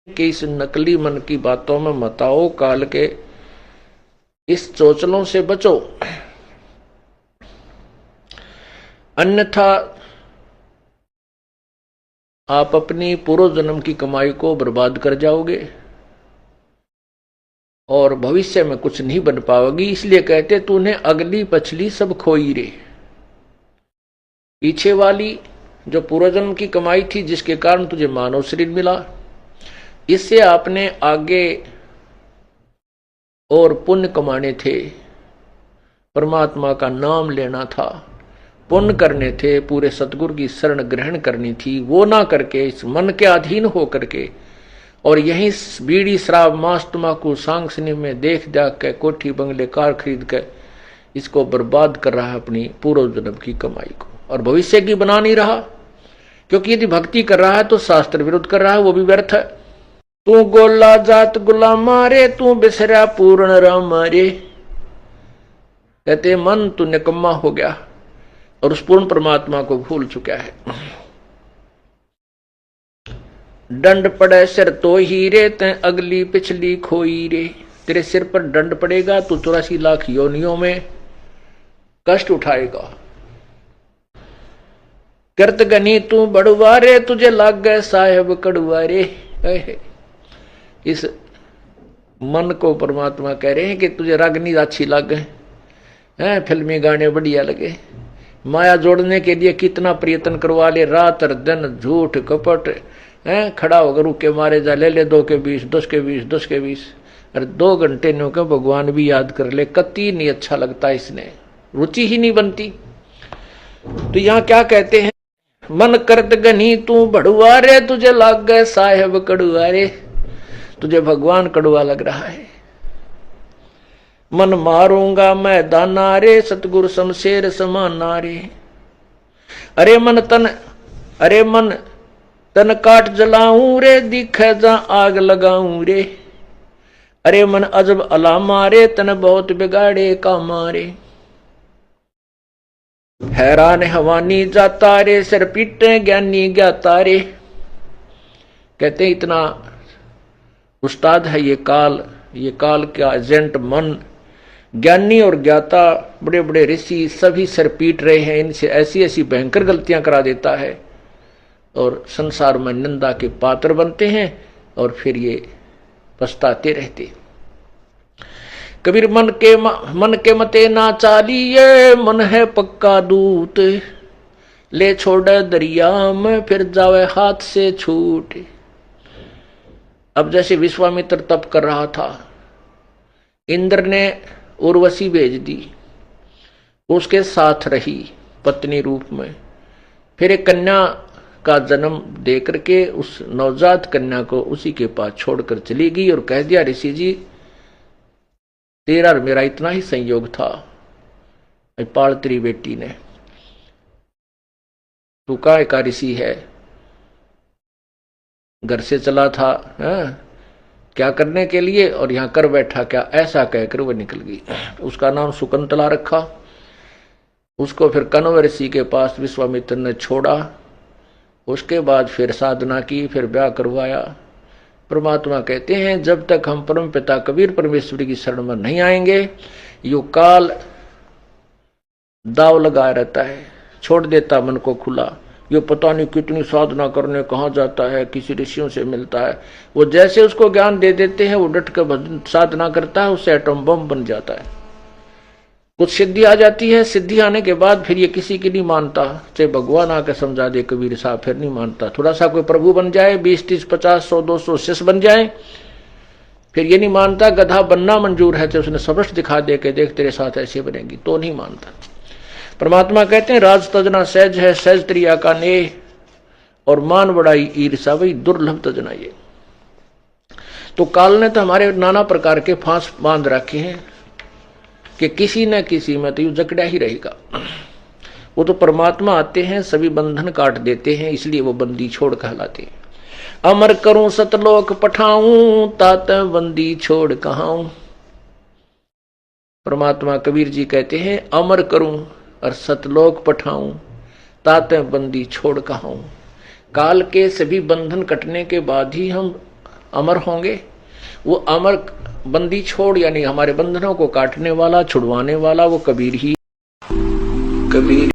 कि इस नकली मन की बातों में मत आओ, काल के इस चोचलों से बचो, अन्यथा आप अपनी पूर्व जन्म की कमाई को बर्बाद कर जाओगे और भविष्य में कुछ नहीं बन पाओगी। इसलिए कहते तूने अगली पछली सब खोई रे। पीछे वाली जो पूर्व जन्म की कमाई थी जिसके कारण तुझे मानव शरीर मिला, इससे आपने आगे और पुण्य कमाने थे, परमात्मा का नाम लेना था, पुण्य करने थे, पूरे सतगुरु की शरण ग्रहण करनी थी। वो ना करके इस मन के अधीन हो करके और यही बीड़ी शराब मांस तम्बाकू सांग सिनेमा में देख देख के कोठी बंगले कार खरीद के इसको बर्बाद कर रहा है अपनी पूर्व जन्म की कमाई को, और भविष्य की बना नहीं रहा। क्योंकि यदि भक्ति कर रहा है तो शास्त्र विरुद्ध कर रहा है, वो भी व्यर्थ है। तू गोला जात गुलाम मारे, तू बिसरा पूर्ण राम रे। कहते मन तू निकम्मा हो गया और उस पूर्ण परमात्मा को भूल चुका है। दंड पड़े सिर तो ही रे, ते अगली पिछली खोई रे। तेरे सिर पर दंड पड़ेगा, तू 84 लाख योनियों में कष्ट उठाएगा। करत गनी तू बड़ुआ रे, तुझे लाग गए साहेब कड़ुआ रे। इस मन को परमात्मा कह रहे हैं कि तुझे रागनी अच्छी लगे हैं, फिल्मी गाने बढ़िया लगे, माया जोड़ने के लिए कितना प्रयत्न करवा ले, रात और दिन झूठ कपट है, खड़ा होकर रुके मारे जा, ले ले 2 के 20, 10 के 20, 10 के 20, अरे 2 घंटे नो के भगवान भी याद कर ले, कति नहीं अच्छा लगता, इसने रुचि ही नहीं बनती। तो यहाँ क्या कहते हैं, मन करत गनी तू बड़ुआ रे, तुझे लाग गए साहेब कड़ुआ रे। तुझे भगवान कड़ुआ लग रहा है। मन मारूंगा मैं दाना रे, सतगुरु शमशेर समाना रे। अरे मन तन काट जलाऊं रे, दिखे जा आग लगाऊं रे। अरे मन अजब अला मारे, तन बहुत बिगाड़े का मारे। हैरान हवानी जाता रे, सिर पीटे ज्ञानी ज्ञाता रे। कहते इतना उस्ताद है ये काल का एजेंट मन। ज्ञानी और ज्ञाता बड़े बड़े ऋषि सभी सिर पीट रहे हैं, इनसे ऐसी ऐसी भयंकर गलतियां करा देता है और संसार में निंदा के पात्र बनते हैं और फिर ये पछताते रहते। कबीर मन के मते ना चालिए, मन है पक्का दूत, ले छोड़े दरिया में फिर जावे हाथ से छूट। अब जैसे विश्वामित्र तप कर रहा था, इंद्र ने उर्वशी भेज दी, उसके साथ रही पत्नी रूप में, फिर एक कन्या का जन्म दे करके उस नवजात कन्या को उसी के पास छोड़कर चली गई और कह दिया, ऋषि जी तेरा और मेरा इतना ही संयोग था, पाल तेरी बेटी ने, तू काय का ऋषि है, घर से चला था क्या करने के लिए और यहां कर बैठा क्या, ऐसा कहकर वह निकल गई। उसका नाम शकुंतला रखा। उसको फिर कण्व ऋषि के पास विश्वामित्र ने छोड़ा, उसके बाद फिर साधना की, फिर ब्याह करवाया। परमात्मा कहते हैं जब तक हम परम पिता कबीर परमेश्वरी की शरण में नहीं आएंगे, यो काल दाव लगाया रहता है, छोड़ देता मन को खुला। यो पता नहीं कितनी साधना करने कहाँ जाता है, किसी ऋषियों से मिलता है, वो जैसे उसको ज्ञान दे देते हैं वो डट कर साधना करता है, उससे एटम बम बन जाता है। कुछ सिद्धि आ जाती है, सिद्धि आने के बाद फिर ये किसी की नहीं मानता, चाहे भगवान आकर समझा दे कबीर साहब, फिर नहीं मानता। थोड़ा सा कोई प्रभु बन जाए, 20, 30, 50, 100, 200 शिष्य बन जाए, फिर ये नहीं मानता। गधा बनना मंजूर है तो उसने सबस्ट दिखा दे के देख तेरे साथ ऐसे बनेगी, तो नहीं मानता। परमात्मा कहते हैं राज तजना सहज है, सहज त्रिया का नेह, और मान बड़ाई ईर्षा वही दुर्लभ तजना ये। तो काल ने तो हमारे नाना प्रकार के फांस बांध रखे हैं कि किसी न किसी में तो यू जकड़ा ही रहेगा। वो तो परमात्मा आते हैं, सभी बंधन काट देते हैं, इसलिए वो बंदी छोड़ कहलाते हैं। अमर करूं सतलोक पठाऊं, तात बंदी छोड़ कहाऊं। परमात्मा कबीर जी कहते हैं अमर करूं और सतलोक पठाऊं, ताते बंदी छोड़ कहाऊं। काल के सभी बंधन कटने के बाद ही हम अमर होंगे। वो अमर बंदी छोड़ यानी हमारे बंधनों को काटने वाला, छुड़वाने वाला वो कबीर ही कबीर